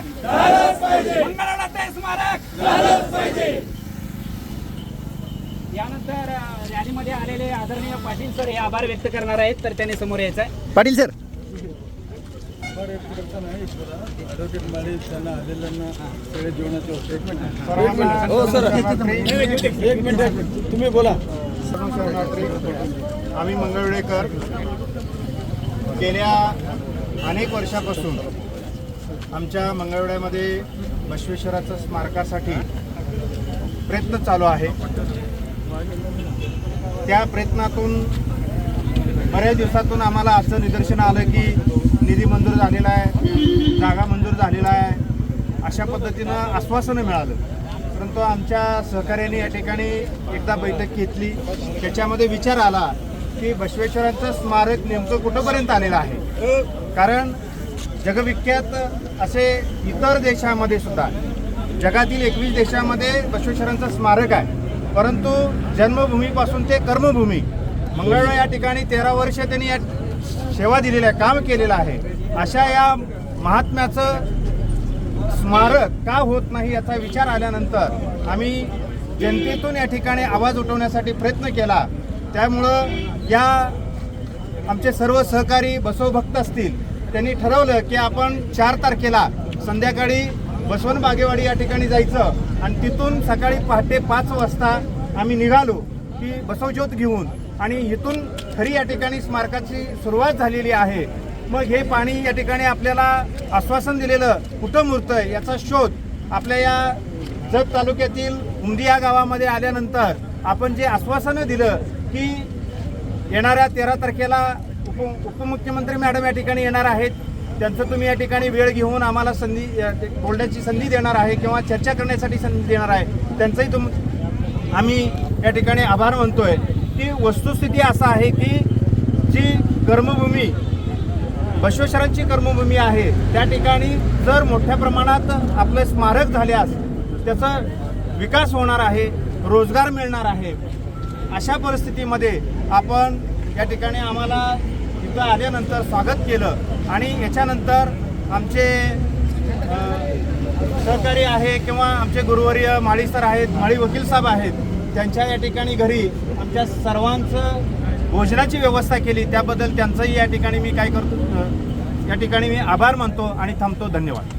स्मारक झालंच पाहिजे, मंगळवेढ्याचं स्मारक झालंच पाहिजे। यानंतर रॅलीमध्ये आलेले आदरणीय पाटील सर हे आभार व्यक्त करणार आहेत, तर त्यांनी समोर यायचं आहे। पाटील सर हो सर, एक मिनिट तुम्ही बोला। आम्ही मंगळवेढेकर गेल्या अनेक वर्षापासून आमच्या मंगळवेढ्यामध्ये बसवेश्वराच्या स्मारकासाठी प्रयत्न चालू आहे। त्या प्रयत्नातून बऱ्याच दिवसातून आम्हाला असं निदर्शन आलं की निधी मंजूर झालेला आहे, जागा मंजूर झालेला आहे, अशा पद्धतीनं आश्वासनं मिळालं। परंतु आमच्या सहकार्याने या ठिकाणी एकदा बैठक घेतली, त्याच्यामध्ये विचार आला की बसवेश्वरांचं स्मारक नेमकं कुठंपर्यंत आलेलं आहे। कारण जगविख्यात असे इतर देशामध्ये सुद्धा, जगातील 21 देशामध्ये बसवेश्वरांचं स्मारक आहे, परंतु जन्मभूमीपासून ते कर्मभूमी मंगळवेढा या ठिकाणी 13 वर्ष त्यांनी या सेवा दिलेलं आहे, काम केलेलं आहे। अशा या महात्म्याचं स्मारक का होत नाही याचा विचार आल्यानंतर आम्ही जनतेतून या ठिकाणी आवाज उठवण्यासाठी प्रयत्न केला। त्यामुळं या आमचे सर्व सहकारी बसवभक्त असतील, त्यांनी ठरवलं की आपण 4 तारखेला संध्याकाळी बसवण बागेवाडी या ठिकाणी जायचं आणि तिथून सकाळी पहाटे 5 वाजता आम्ही निघालो की बसवज्योत घेऊन, आणि इथून खरी या ठिकाणी स्मारकाची सुरुवात झालेली आहे। मग हे पाणी या ठिकाणी आपल्याला आश्वासन दिलेलं कुठं मुरतंय याचा शोध आपल्या या जत तालुक्यातील उमदी या गावामध्ये आल्यानंतर आपण जे आश्वासनं दिलं की येणाऱ्या 13 तारखेला उपमुख्यमंत्री मॅडम या ठिकाणी येणार आहेत, त्यांचं तुम्ही या ठिकाणी वेळ घेऊन आम्हाला संधी बोलण्याची संधी देणार आहे किंवा चर्चा करण्यासाठी संधी देणार आहे, त्यांचंही आम्ही या ठिकाणी आभार मानतोय। की वस्तुस्थिती असं आहे की जी कर्मभूमी बसवेश्वरांची कर्मभूमी आहे, त्या ठिकाणी जर मोठ्या प्रमाणात आपलं स्मारक झाल्यास त्याचा विकास होणार आहे, रोजगार मिळणार आहे। अशा परिस्थितीमध्ये आपण या ठिकाणी आम्हाला इथं आल्यानंतर स्वागत केलं आणि याच्यानंतर आमचे सहकारी आहे किंवा आमचे गुरुवर्य माळी सर आहेत, माळी वकील साहेब आहेत, त्यांच्या या ठिकाणी घरी आमच्या सर्वांचं भोजनाची व्यवस्था केली, त्याबद्दल त्यांचंही या ठिकाणी मी काय करतो, या ठिकाणी मी आभार मानतो आणि थांबतो। धन्यवाद।